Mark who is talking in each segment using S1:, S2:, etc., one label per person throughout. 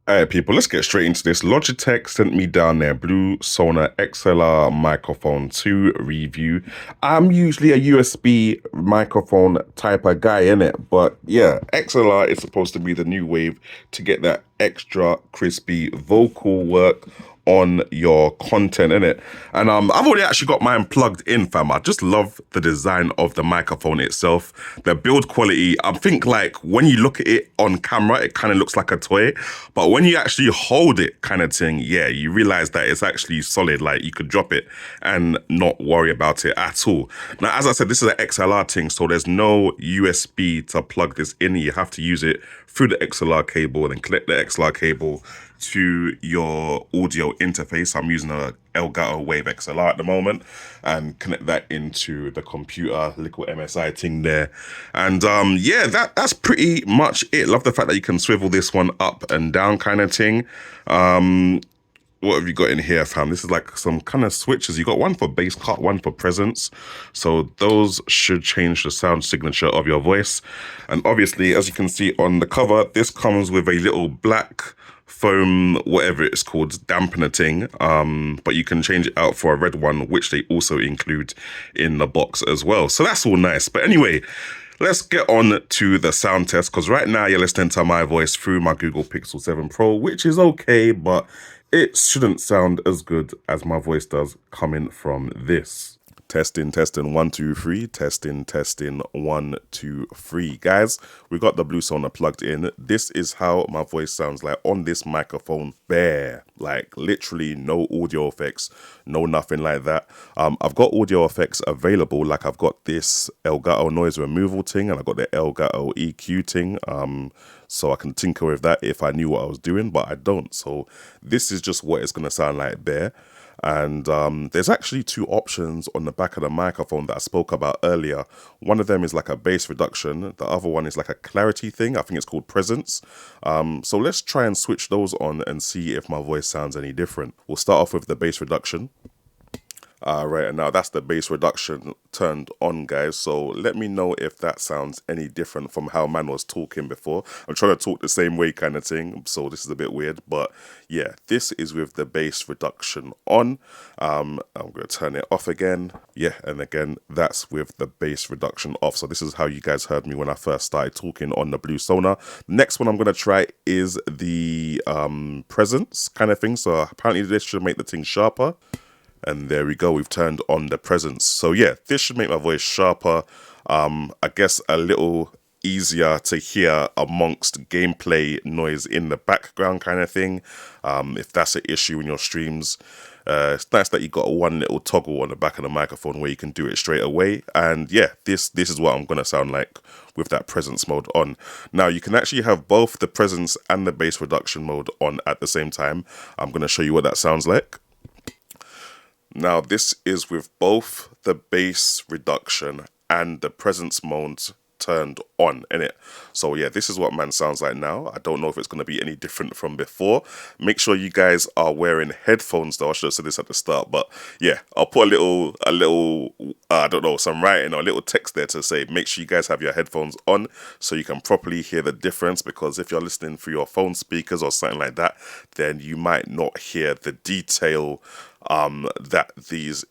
S1: Alright, people, let's get straight into this. Logitech sent me down their blue Sona XLR microphone to review. I'm usually a USB microphone type of guy, innit? But yeah, XLR is supposed to be the new wave to get that extra crispy vocal work on your content, innit? And I've already actually got mine plugged in, fam. I just love the design of the microphone itself. The build quality, I think like when you look at it on camera, it kind of looks like a toy. But when you actually hold it kind of thing, yeah, you realize that it's actually solid. Like you could drop it and not worry about it at all. Now, as I said, this is an XLR thing, so there's no USB to plug this in. You have to use it through the XLR cable and then connect the XLR cable to your audio interface. I'm using a Elgato Wave XLR at the moment and connect that into the computer, little MSI thing there. And yeah, that's pretty much it. Love the fact that you can swivel this one up and down kind of thing. What have you got in here, fam? This is like some kind of switches. You got one for bass cut, one for presence. So those should change the sound signature of your voice. And obviously, as you can see on the cover, this comes with a little black foam, whatever it's called, dampener thing. But you can change it out for a red one, which they also include in the box as well. So that's all nice. But anyway, let's get on to the sound test, because right now you're listening to my voice through my Google Pixel 7 Pro, which is okay, but it shouldn't sound as good as my voice does coming from this. Testing, testing, 1, 2, 3. Testing, testing, 1, 2, 3. Guys, we got the blue Sona plugged in. This is how my voice sounds like on this microphone. Bare, like literally no audio effects, no nothing like that. I've got audio effects available. Like I've got this Elgato noise removal thing, and I've got the Elgato EQ thing. So I can tinker with that if I knew what I was doing, but I don't. So this is just what it's gonna sound like there. And there's actually two options on the back of the microphone that I spoke about earlier. One of them is like a bass reduction. The other one is like a clarity thing. I think it's called presence. So let's try and switch those on and see if my voice sounds any different. We'll start off with the bass reduction. Right, and now that's the bass reduction turned on, guys. So let me know if that sounds any different from how man was talking before. I'm trying to talk the same way kind of thing, so this is a bit weird. But yeah, this is with the bass reduction on. I'm going to turn it off again. Yeah, and again, that's with the bass reduction off. So this is how you guys heard me when I first started talking on the blue Sona. Next one I'm going to try is the presence kind of thing. So apparently this should make the thing sharper. And there we go, we've turned on the presence. So yeah, this should make my voice sharper. I guess a little easier to hear amongst gameplay noise in the background kind of thing. If that's an issue in your streams. It's nice that you got one little toggle on the back of the microphone where you can do it straight away. And yeah, this is what I'm going to sound like with that presence mode on. Now, you can actually have both the presence and the bass reduction mode on at the same time. I'm going to show you what that sounds like. Now, this is with both the bass reduction and the presence modes turned on, innit? So yeah, this is what man sounds like now. I don't know if it's going to be any different from before. Make sure you guys are wearing headphones though. I should have said this at the start, but yeah, I'll put a little I don't know, some writing or a little text there to say make sure you guys have your headphones on so you can properly hear the difference, because if you're listening through your phone speakers or something like that, then you might not hear the detail that these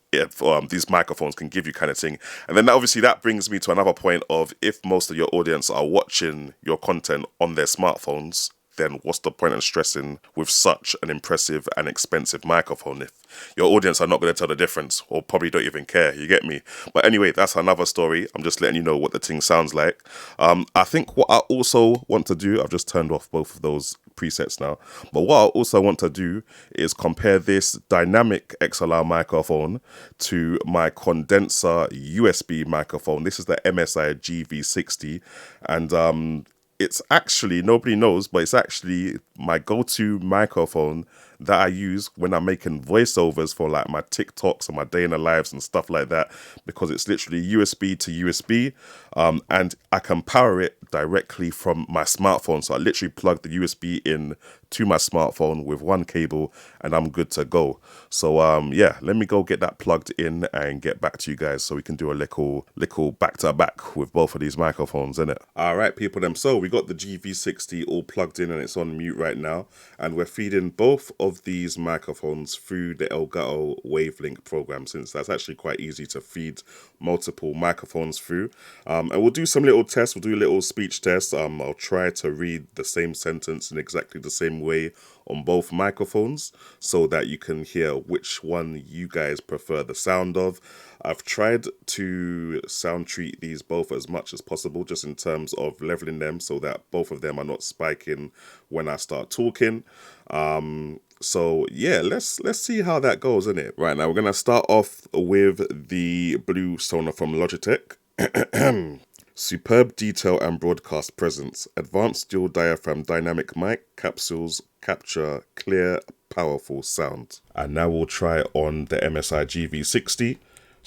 S1: microphones can give you kind of thing. And then obviously that brings me to another point of, if most of your audience are watching your content on their smartphones, then what's the point in stressing with such an impressive and expensive microphone if your audience are not going to tell the difference or probably don't even care, you get me? But anyway, that's another story. I'm just letting you know what the thing sounds like. I think what I also want to do, I've just turned off both of those presets now, but what I also want to do is compare this dynamic XLR microphone to my condenser USB microphone. This is the MSI GV60, and it's actually, nobody knows, but it's actually my go-to microphone that I use when I'm making voiceovers for like my TikToks and my day in the lives and stuff like that, because it's literally USB to USB, and I can power it directly from my smartphone. So I literally plugged the USB in to my smartphone with one cable and I'm good to go. So yeah, let me go get that plugged in and get back to you guys so we can do a little back to back with both of these microphones, innit? All right, people them. So we got the GV60 all plugged in and it's on mute right now. And we're feeding both of these microphones through the Elgato Wavelink program, since that's actually quite easy to feed multiple microphones through. And we'll do some little tests. We'll do a little speech test. I'll try to read the same sentence in exactly the same way on both microphones so that you can hear which one you guys prefer the sound of. I've tried to sound treat these both as much as possible, just in terms of leveling them so that both of them are not spiking when I start talking. So yeah, let's see how that goes, innit? Right, now we're gonna start off with the blue Sona from Logitech. Superb detail and broadcast presence. Advanced dual diaphragm dynamic mic capsules capture clear, powerful sound. And now we'll try on the MSI GV60.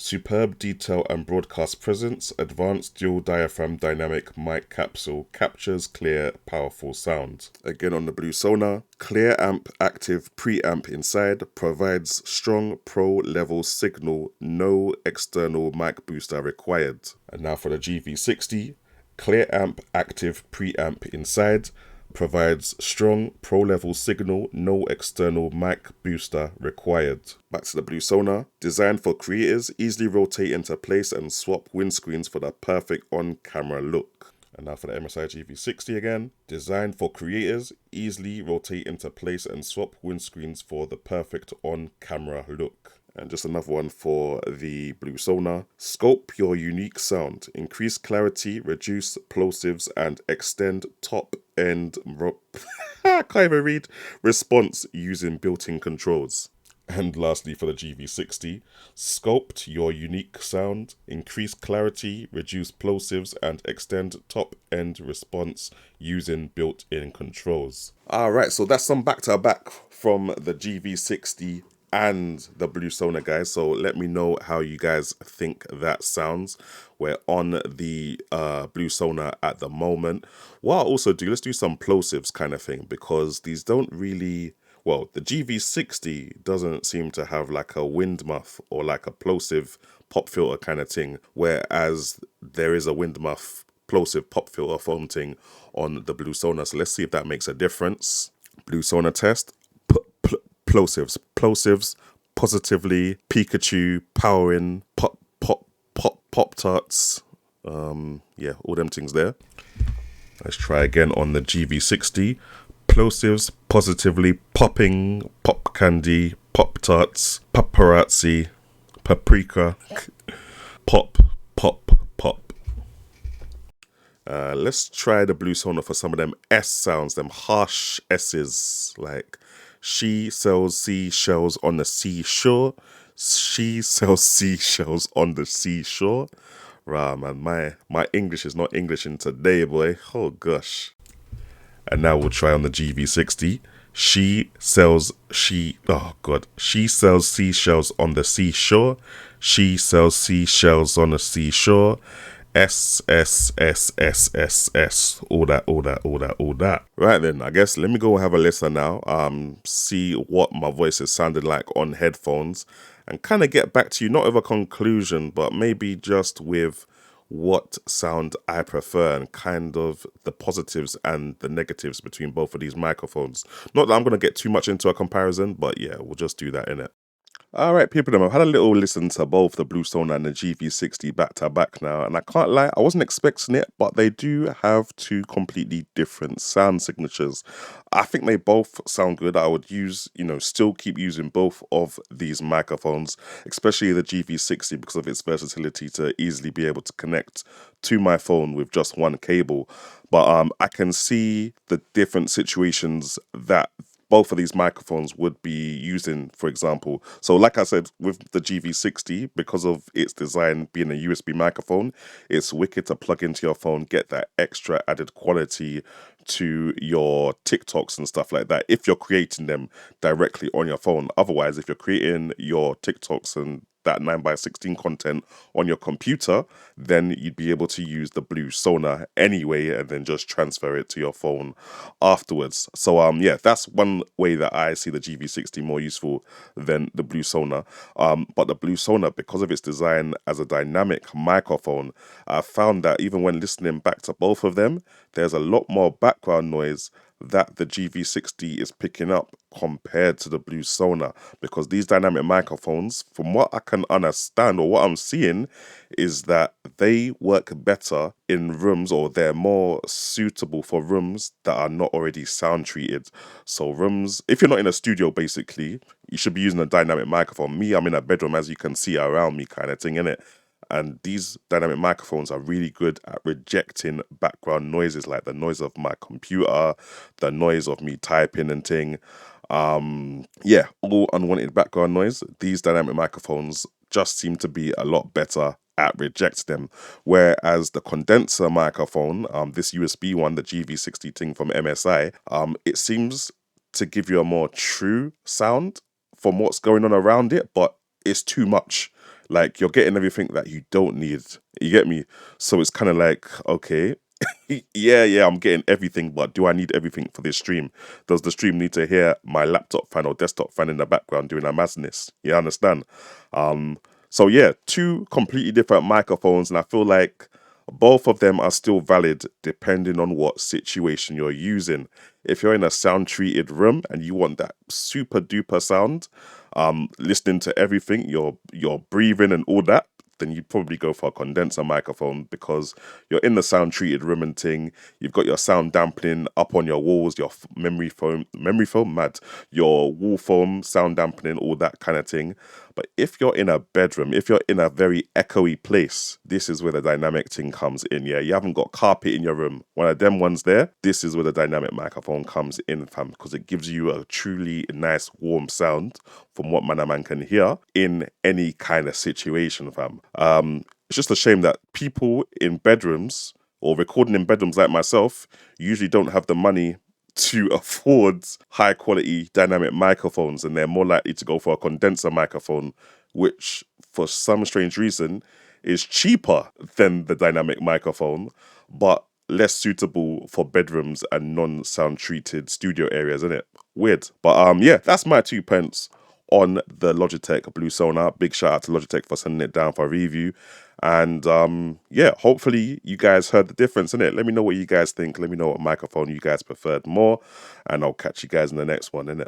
S1: Superb detail and broadcast presence. Advanced dual diaphragm dynamic mic capsule captures clear, powerful sound. Again on the blue Sona. Clear amp active preamp inside provides strong pro level signal. No external mic booster required. And now for the GV60. Clear amp active preamp inside provides strong pro level signal, no external mic booster required. Back to the blue Sona. Designed for creators, easily rotate into place and swap windscreens for the perfect on-camera look. And now for the MSI GV60 again. Designed for creators, easily rotate into place and swap windscreens for the perfect on-camera look. And just another one for the blue Sona. Scope your unique sound. Increase clarity, reduce plosives, and extend top-end I can't even read. Response using built-in controls. And lastly for the GV60, sculpt your unique sound, increase clarity, reduce plosives, and extend top-end response using built-in controls. Alright, so that's some back-to-back from the GV60 and the blue Sona, guys. So let me know how you guys think that sounds. We're on the blue Sona at the moment. What I'll also do, let's do some plosives kind of thing, because these don't really... Well, the GV60 doesn't seem to have like a wind muff or like a plosive pop filter kind of thing, whereas there is a wind muff plosive pop filter foam thing on the blue Sona. So let's see if that makes a difference. Blue Sona test. Plosives, positively, Pikachu, powering, pop tarts. Yeah, all them things there. Let's try again on the GV60. Plosives, positively, popping, pop candy, pop tarts, paparazzi, paprika, pop. Let's try the blue Sona for some of them S sounds, them harsh S's, like she sells seashells on the seashore. She sells seashells on the seashore. Rah, man, my English is not English in today, boy. Oh gosh. And now we'll try on the GV60. She sells seashells on the seashore. She sells seashells on the seashore. S. All that. Right then, I guess let me go have a listen now. See what my voice is sounding like on headphones and kind of get back to you, not with a conclusion, but maybe just with what sound I prefer and kind of the positives and the negatives between both of these microphones. Not that I'm going to get too much into a comparison, but yeah, we'll just do that, innit? Alright, people, I've had a little listen to both the blue Sona and the GV60 back to back now, and I can't lie, I wasn't expecting it, but they do have two completely different sound signatures. I think they both sound good. I would use, still keep using both of these microphones, especially the GV60 because of its versatility to easily be able to connect to my phone with just one cable. But I can see the different situations that both of these microphones would be using, for example. So like I said, with the GV60, because of its design being a USB microphone, it's wicked to plug into your phone, get that extra added quality to your TikToks and stuff like that, if you're creating them directly on your phone. Otherwise, if you're creating your TikToks and that 9:16 content on your computer, then you'd be able to use the blue Sona anyway, and then just transfer it to your phone afterwards. So yeah, that's one way that I see the GV60 more useful than the blue Sona. But the blue Sona, because of its design as a dynamic microphone, I found that even when listening back to both of them, there's a lot more background noise that the GV60 is picking up compared to the blue Sona, because these dynamic microphones, from what I can understand or what I'm seeing, is that they work better in rooms, or they're more suitable for rooms that are not already sound treated. So rooms, if you're not in a studio, basically, you should be using a dynamic microphone. Me, I'm in a bedroom, as you can see around me, kind of thing, innit? And these dynamic microphones are really good at rejecting background noises, like the noise of my computer, the noise of me typing and thing. Yeah, all unwanted background noise. These dynamic microphones just seem to be a lot better at reject them. Whereas the condenser microphone, this USB one, the GV60 thing from MSI, it seems to give you a more true sound from what's going on around it, but it's too much. Like, you're getting everything that you don't need. You get me? So it's kind of like, okay, yeah, I'm getting everything, but do I need everything for this stream? Does the stream need to hear my laptop fan or desktop fan in the background doing a madness? You understand? So yeah, two completely different microphones, and I feel like both of them are still valid depending on what situation you're using. If you're in a sound treated room and you want that super duper sound, listening to everything, you're breathing and all that, then you'd probably go for a condenser microphone, because you're in the sound treated room and thing. You've got your sound dampening up on your walls, your memory foam, mad, your wall foam, sound dampening, all that kind of thing. But if you're in a bedroom, if you're in a very echoey place, this is where the dynamic thing comes in. Yeah, you haven't got carpet in your room, one of them ones there. This is where the dynamic microphone comes in, fam, because it gives you a truly nice warm sound from what man can hear in any kind of situation, fam. It's just a shame that people in bedrooms, or recording in bedrooms like myself, usually don't have the money to afford high quality dynamic microphones, and they're more likely to go for a condenser microphone, which for some strange reason is cheaper than the dynamic microphone, but less suitable for bedrooms and non-sound treated studio areas, isn't it? Weird. But yeah, that's my 2 pence on the Logitech Blue Sona. Big shout out to Logitech for sending it down for a review. And yeah, hopefully you guys heard the difference in it. Let me know what you guys think. Let me know what microphone you guys preferred more, and I'll catch you guys in the next one, innit?